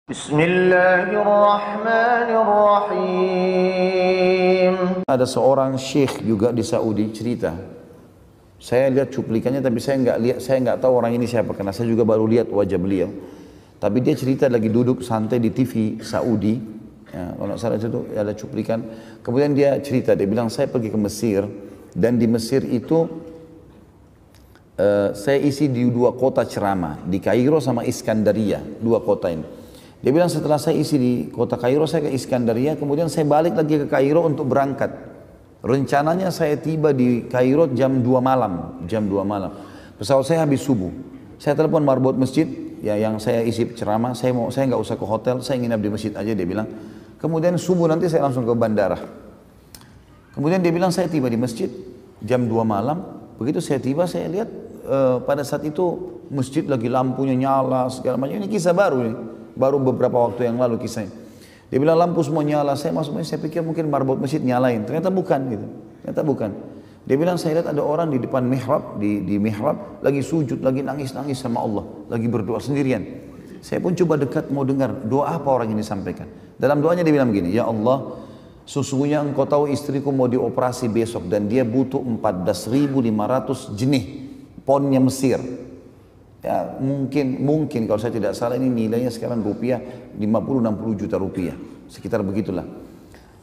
Bismillahirrahmanirrahim. Ada seorang syekh juga di Saudi cerita. Saya lihat cuplikannya tapi saya nggak tahu orang ini siapa karena saya juga baru lihat wajah beliau. Tapi dia cerita lagi duduk santai di TV Saudi. Ya, kalau nggak salah itu ada cuplikan. Kemudian dia cerita, dia bilang saya pergi ke Mesir dan di Mesir itu saya isi di dua kota ceramah, di Kairo sama Iskandaria, dua kota ini. Dia bilang setelah saya isi di kota Kairo, saya ke Iskandaria, kemudian saya balik lagi ke Kairo untuk berangkat. Rencananya saya tiba di Kairo jam 2 malam, Pesawat saya habis subuh. Saya telepon marbot masjid, ya yang saya isi ceramah, saya nggak usah ke hotel, saya nginap di masjid aja, dia bilang. Kemudian subuh nanti saya langsung ke bandara. Kemudian dia bilang saya tiba di masjid jam 2 malam, begitu saya tiba saya lihat pada saat itu masjid lagi lampunya nyala segala macam. Ini kisah baru nih. Baru beberapa waktu yang lalu kisahnya. Dia bilang lampu semua nyala, saya masuk masjid, saya pikir mungkin marbot masjid nyalain. Ternyata bukan gitu. Ternyata bukan. Dia bilang saya lihat ada orang di depan mihrab, di mihrab lagi sujud, lagi nangis-nangis sama Allah, lagi berdoa sendirian. Saya pun coba dekat mau dengar doa apa orang ini sampaikan. Dalam doanya dia bilang begini, ya Allah, sesungguhnya engkau tahu istriku mau dioperasi besok dan dia butuh 14.500 jenih ponnya Mesir. Ya, mungkin kalau saya tidak salah ini nilainya sekarang rupiah 50-60 juta rupiah, sekitar begitulah.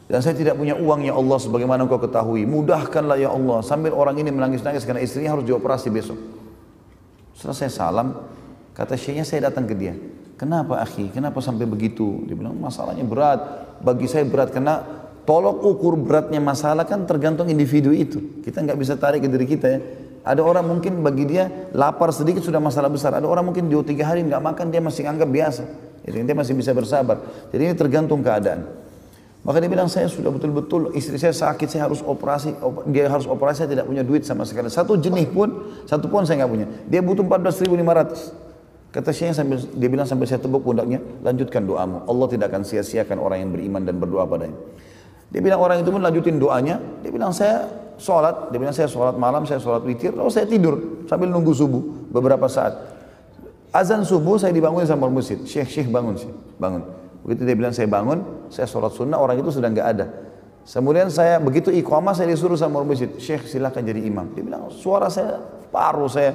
Dan saya tidak punya uang ya Allah sebagaimana engkau ketahui, mudahkanlah ya Allah. Sambil orang ini menangis-nangis karena istrinya harus dioperasi besok. Setelah saya salam, kata syekhnya, saya datang ke dia. Kenapa akhi, kenapa sampai begitu? Dia bilang masalahnya berat, bagi saya berat karena tolok ukur beratnya masalah kan tergantung individu itu. Kita nggak bisa tarik ke diri kita ya. Ada orang mungkin bagi dia lapar sedikit sudah masalah besar. Ada orang mungkin 2-3 hari nggak makan dia masih anggap biasa. Jadi dia masih bisa bersabar. Jadi ini tergantung keadaan. Maka dia bilang saya sudah betul-betul istri saya sakit, saya harus operasi. Dia harus operasi, saya tidak punya duit sama sekali. Satu pun saya nggak punya. Dia butuh 14.500. Kata Syekh dia bilang sambil saya tepuk pundaknya, lanjutkan doamu. Allah tidak akan sia-siakan orang yang beriman dan berdoa padanya. Dia bilang orang itu pun lanjutin doanya. Dia bilang saya sholat, dia bilang saya sholat malam, saya sholat witir, lalu saya tidur sambil nunggu subuh beberapa saat. Azan subuh saya dibangun sama masjid, Syekh bangun. Begitu dia bilang saya bangun, saya sholat sunnah, orang itu sudah nggak ada. Kemudian saya begitu iqamah saya disuruh sama masjid, Syekh silakan jadi imam. Dia bilang suara saya paruh, saya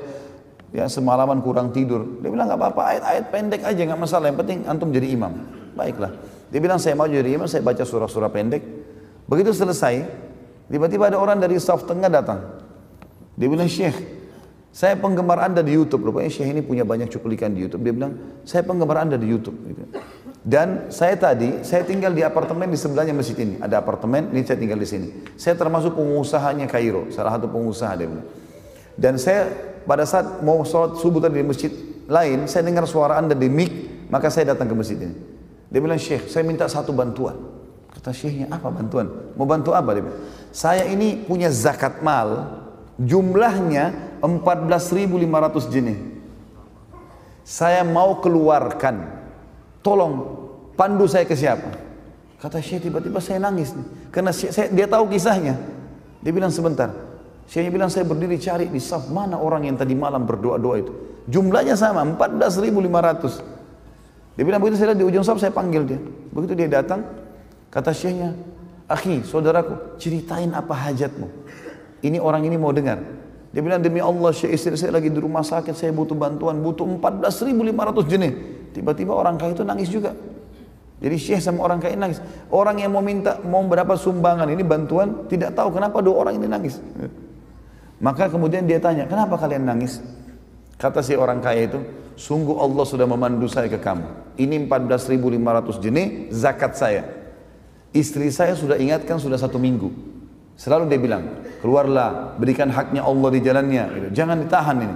ya semalaman kurang tidur. Dia bilang nggak apa-apa, ayat-ayat pendek aja nggak masalah, yang penting antum jadi imam. Baiklah. Dia bilang saya mau jadi imam, saya baca surah-surah pendek. Begitu selesai, tiba-tiba ada orang dari saf tengah datang. Dia bilang, Syekh, saya penggemar anda di YouTube. Rupanya Syekh ini punya banyak cuplikan di YouTube. Dia bilang, saya penggemar anda di YouTube. Dan saya tinggal di apartemen di sebelahnya masjid ini. Ada apartemen, ini saya tinggal di sini. Saya termasuk pengusahanya Kairo, salah satu pengusaha dia bilang. Dan saya pada saat mau sholat subuh tadi di masjid lain, saya dengar suara anda di mic, maka saya datang ke masjid ini. Dia bilang, Syekh, saya minta satu bantuan. Kata Syekhnya, apa bantuan? Mau bantu apa? Dia bilang, saya ini punya zakat mal, jumlahnya 14.500 jenis. Saya mau keluarkan, tolong pandu saya ke siapa? Kata Syekh, tiba-tiba saya nangis nih, karena dia tahu kisahnya. Dia bilang sebentar. Syekhnya bilang saya berdiri cari di saf mana orang yang tadi malam berdoa-doa itu. Jumlahnya sama, 14.500. Dia bilang begitu saya lihat di ujung saf, saya panggil dia. Begitu dia datang, kata Syekhnya, akhi, saudaraku, ceritain apa hajatmu. Ini orang ini mau dengar. Dia bilang, demi Allah Syekh, istri saya lagi di rumah sakit, saya butuh bantuan, butuh 14.500 jenis. Tiba-tiba orang kaya itu nangis juga. Jadi Syekh sama orang kaya nangis. Orang yang mau berapa sumbangan ini bantuan, tidak tahu kenapa dua orang ini nangis. Maka kemudian dia tanya, kenapa kalian nangis? Kata si orang kaya itu, sungguh Allah sudah memandu saya ke kamu. Ini 14.500 jenis zakat saya. Istri saya sudah ingatkan sudah 1 minggu. Selalu dia bilang, keluarlah, berikan haknya Allah di jalannya. Jangan ditahan ini.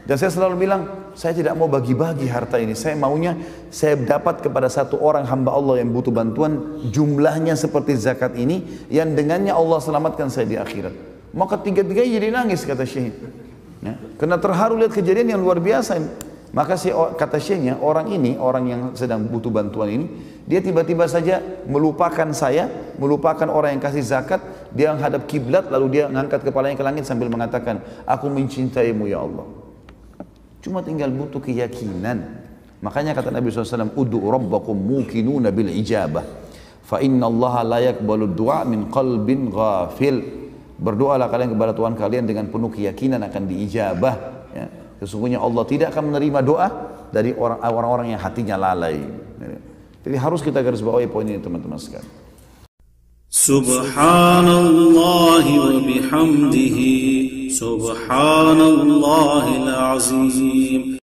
Dan saya selalu bilang, saya tidak mau bagi-bagi harta ini. Saya maunya, saya dapat kepada satu orang hamba Allah yang butuh bantuan, jumlahnya seperti zakat ini, yang dengannya Allah selamatkan saya di akhirat. Maka tiga-tiganya jadi nangis, kata Syekh. Ya, karena terharu lihat kejadian yang luar biasa. Maka kata Syekhnya, orang yang sedang butuh bantuan ini, dia tiba-tiba saja melupakan saya, melupakan orang yang kasih zakat, dia menghadap kiblat, lalu dia mengangkat kepalanya ke langit sambil mengatakan, aku mencintaimu ya Allah. Cuma tinggal butuh keyakinan. Makanya kata Nabi SAW, Udu rabbakum mukinuna bil ijabah. Fa inna allaha la yakbalu du'a min qalbin ghafil. Berdoalah kalian kepada Tuhan kalian dengan penuh keyakinan akan diijabah. Ya. Sesungguhnya Allah tidak akan menerima doa dari orang-orang yang hatinya lalai. Jadi harus kita garis bawahi poin ini teman-teman sekalian. Subhanallah wa bihamdihi, subhanallahil azim.